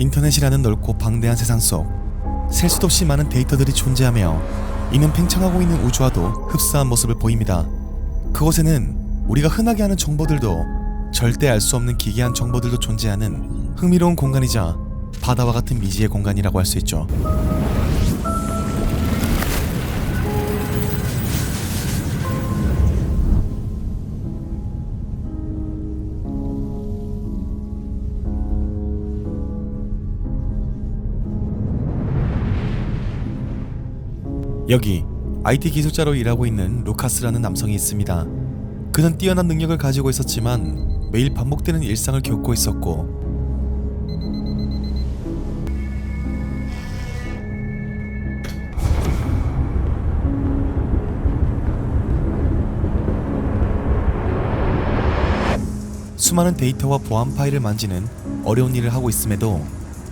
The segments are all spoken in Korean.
인터넷이라는 넓고 방대한 세상 속 셀 수도 없이 많은 데이터들이 존재하며 이는 팽창하고 있는 우주와도 흡사한 모습을 보입니다. 그곳에는 우리가 흔하게 아는 정보들도 절대 알 수 없는 기괴한 정보들도 존재하는 흥미로운 공간이자 바다와 같은 미지의 공간이라고 할 수 있죠. 여기 IT 기술자로 일하고 있는 루카스라는 남성이 있습니다. 그는 뛰어난 능력을 가지고 있었지만 매일 반복되는 일상을 겪고 있었고 수많은 데이터와 보안 파일을 만지는 어려운 일을 하고 있음에도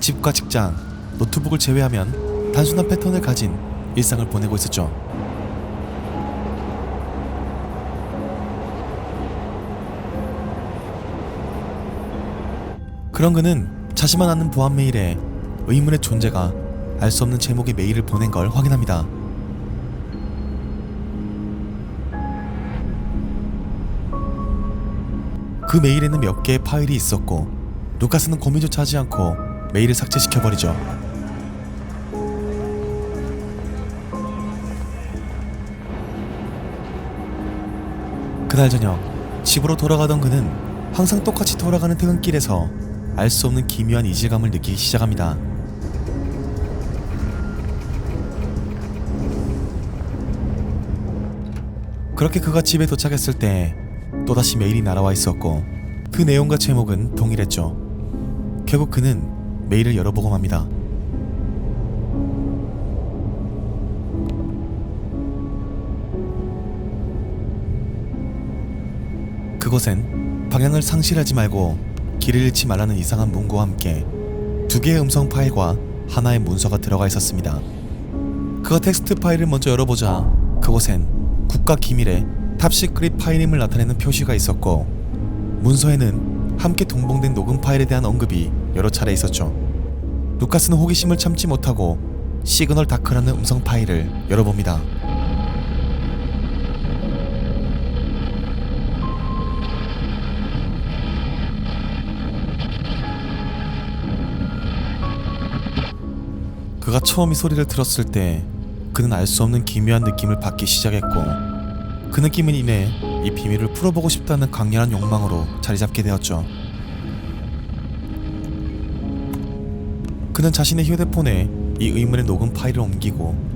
집과 직장, 노트북을 제외하면 단순한 패턴을 가진 일상을 보내고 있었죠. 그런 그는 자신만 아는 보안 메일에 의문의 존재가 알 수 없는 제목의 메일을 보낸 걸 확인합니다. 그 메일에는 몇 개의 파일이 있었고 루카스는 고민조차 하지 않고 메일을 삭제시켜버리죠. 그날 저녁 집으로 돌아가던 그는 항상 똑같이 돌아가는 퇴근길에서 알 수 없는 기묘한 이질감을 느끼기 시작합니다. 그렇게 그가 집에 도착했을 때 또다시 메일이 날아와 있었고 그 내용과 제목은 동일했죠. 결국 그는 메일을 열어보고 맙니다. 그곳엔 방향을 상실하지 말고 길을 잃지 말라는 이상한 문구와 함께 2개의 음성 파일과 하나의 문서가 들어가 있었습니다. 그가 텍스트 파일을 먼저 열어보자 그곳엔 국가 기밀의 탑시크릿 파일임을 나타내는 표시가 있었고 문서에는 함께 동봉된 녹음 파일에 대한 언급이 여러 차례 있었죠. 루카스는 호기심을 참지 못하고 시그널 다크라는 음성 파일을 열어봅니다. 그가 처음 이 소리를 들었을 때 그는 알 수 없는 기묘한 느낌을 받기 시작했고 그 느낌은 이내 이 비밀을 풀어보고 싶다는 강렬한 욕망으로 자리잡게 되었죠. 그는 자신의 휴대폰에 이 의문의 녹음 파일을 옮기고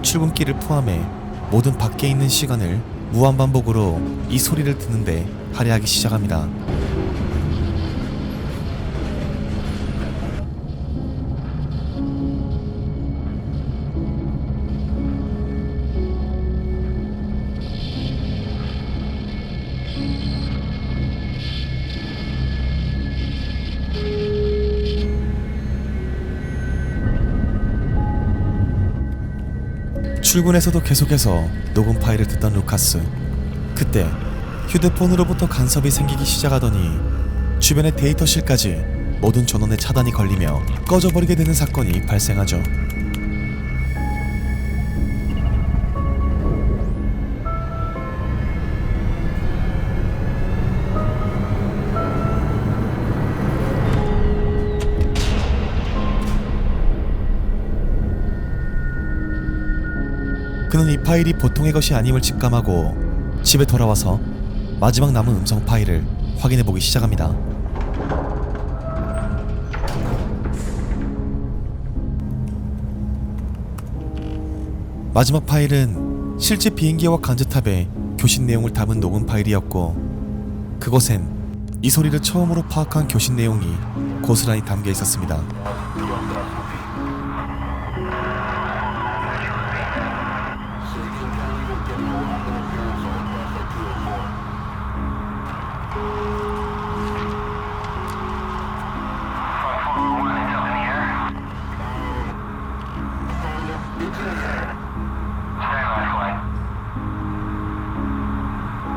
출근길을 포함해 모든 밖에 있는 시간을 무한반복으로 이 소리를 듣는데 할애하기 시작합니다. 출근에서도 계속해서 녹음 파일을 듣던 루카스. 그때 휴대폰으로부터 간섭이 생기기 시작하더니 주변의 데이터실까지 모든 전원의 차단이 걸리며 꺼져버리게 되는 사건이 발생하죠. 그는 이 파일이 보통의 것이 아님을 직감하고 집에 돌아와서 마지막 남은 음성 파일을 확인해보기 시작합니다. 마지막 파일은 실제 비행기와 간접탑의 교신 내용을 담은 녹음 파일이었고 그곳엔 이 소리를 처음으로 파악한 교신 내용이 고스란히 담겨 있었습니다.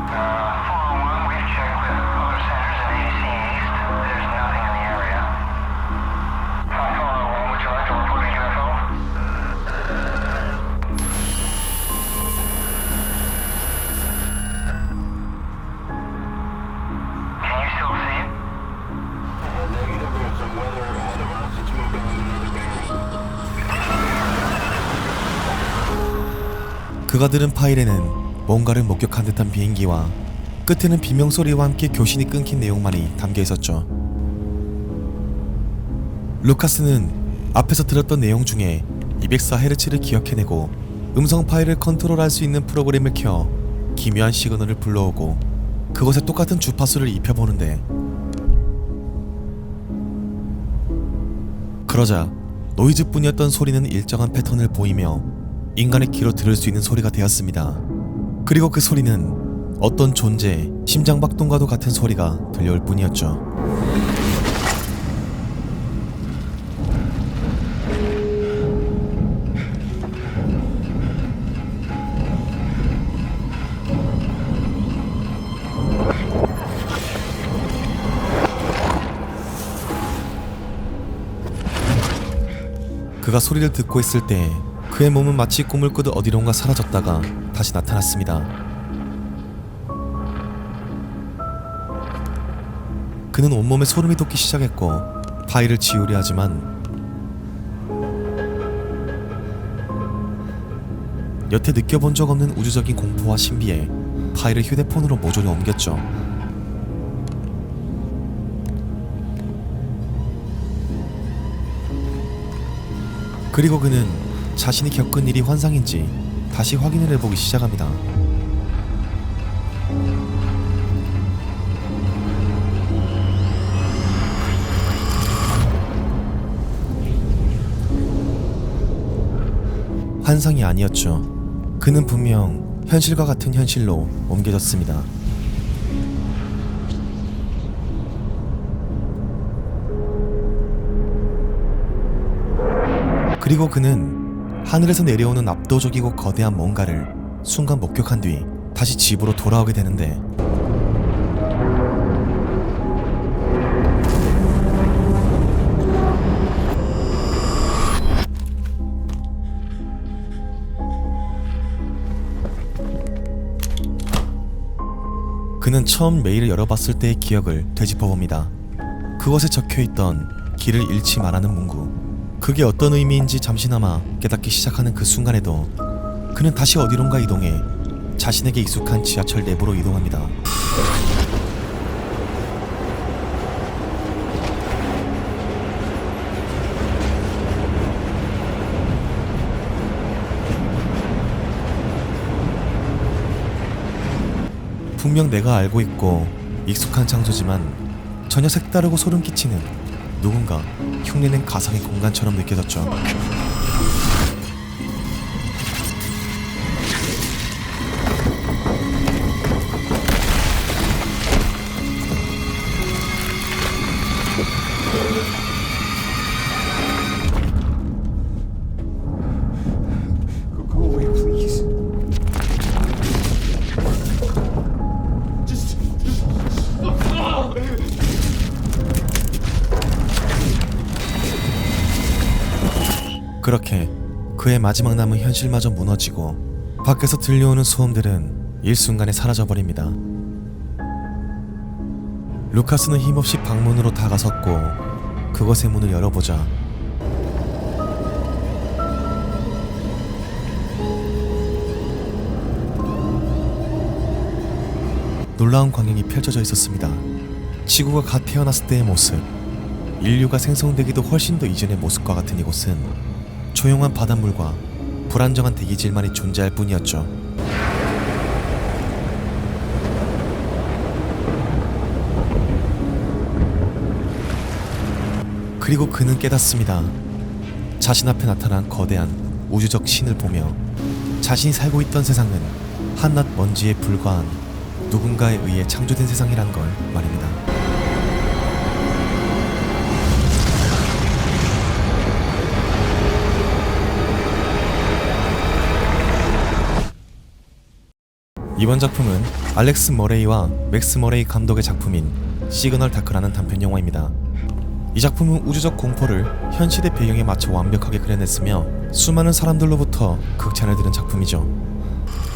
401, we've checked with other centers in AC East. There's nothing in the area. 401, would you like to report a UFO? Can you still see it? Negative, there's some weather ahead of us. It's moved on another bearing. 그가 들은 파일에는 뭔가를 목격한 듯한 비행기와 끝에는 비명소리와 함께 교신이 끊긴 내용만이 담겨 있었죠. 루카스는 앞에서 들었던 내용 중에 204Hz를 기억해내고 음성 파일을 컨트롤할 수 있는 프로그램을 켜 기묘한 시그널을 불러오고 그것에 똑같은 주파수를 입혀보는데, 그러자 노이즈뿐이었던 소리는 일정한 패턴을 보이며 인간의 귀로 들을 수 있는 소리가 되었습니다. 그리고 그 소리는 어떤 존재의 심장박동과도 같은 소리가 들려올 뿐이었죠. 그가 소리를 듣고 있을 때 그의 몸은 마치 꿈을 꾸듯 어디론가 사라졌다가 다시 나타났습니다. 그는 온몸에 소름이 돋기 시작했고 파일을 지우려 하지만 여태 느껴본 적 없는 우주적인 공포와 신비에 파일을 휴대폰으로 모조리 옮겼죠. 그리고 그는 자신이 겪은 일이 환상인지 다시 확인을 해보기 시작합니다. 환상이 아니었죠. 그는 분명 현실과 같은 현실로 옮겨졌습니다. 그리고 그는 하늘에서 내려오는 압도적이고 거대한 뭔가를 순간 목격한 뒤 다시 집으로 돌아오게 되는데, 그는 처음 메일을 열어봤을 때의 기억을 되짚어봅니다. 그것에 적혀있던 길을 잃지 말라는 문구, 그게 어떤 의미인지 잠시나마 깨닫기 시작하는 그 순간에도 그는 다시 어디론가 이동해 자신에게 익숙한 지하철 내부로 이동합니다. 분명 내가 알고 있고 익숙한 장소지만 전혀 색다르고 소름 끼치는 누군가 흉내낸 가상의 공간처럼 느껴졌죠. Go away, please. Just. 그렇게 그의 마지막 남은 현실마저 무너지고 밖에서 들려오는 소음들은 일순간에 사라져버립니다. 루카스는 힘없이 방문으로 다가섰고 그것의 문을 열어보자 놀라운 광경이 펼쳐져 있었습니다. 지구가 갓 태어났을 때의 모습, 인류가 생성되기도 훨씬 더 이전의 모습과 같은 이곳은 조용한 바닷물과 불안정한 대기질만이 존재할 뿐이었죠. 그리고 그는 깨닫습니다. 자신 앞에 나타난 거대한 우주적 신을 보며 자신이 살고 있던 세상은 한낱 먼지에 불과한 누군가에 의해 창조된 세상이란 걸 말입니다. 이번 작품은 알렉스 머레이와 맥스 머레이 감독의 작품인 시그널 다크라는 단편 영화입니다. 이 작품은 우주적 공포를 현 시대 배경에 맞춰 완벽하게 그려냈으며 수많은 사람들로부터 극찬을 들은 작품이죠.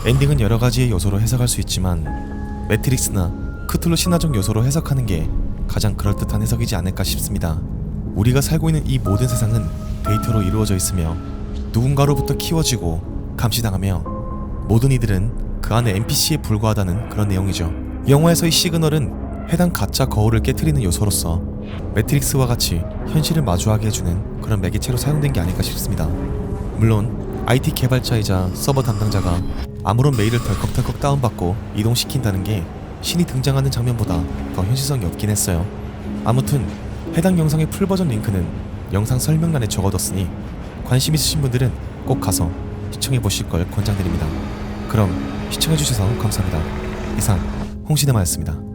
엔딩은 여러 가지의 요소로 해석할 수 있지만 매트릭스나 크툴루 신화적 요소로 해석하는 게 가장 그럴듯한 해석이지 않을까 싶습니다. 우리가 살고 있는 이 모든 세상은 데이터로 이루어져 있으며 누군가로부터 키워지고 감시당하며 모든 이들은 그 안에 NPC에 불과하다는 그런 내용이죠. 영화에서의 시그널은 해당 가짜 거울을 깨트리는 요소로서 매트릭스와 같이 현실을 마주하게 해주는 그런 매개체로 사용된 게 아닐까 싶습니다. 물론 IT 개발자이자 서버 담당자가 아무런 메일을 덜컥덜컥 다운받고 이동시킨다는 게 신이 등장하는 장면보다 더 현실성이 없긴 했어요. 아무튼 해당 영상의 풀버전 링크는 영상 설명란에 적어뒀으니 관심 있으신 분들은 꼭 가서 시청해보실 걸 권장드립니다. 그럼 시청해주셔서 감사합니다. 이상 홍시네마였습니다.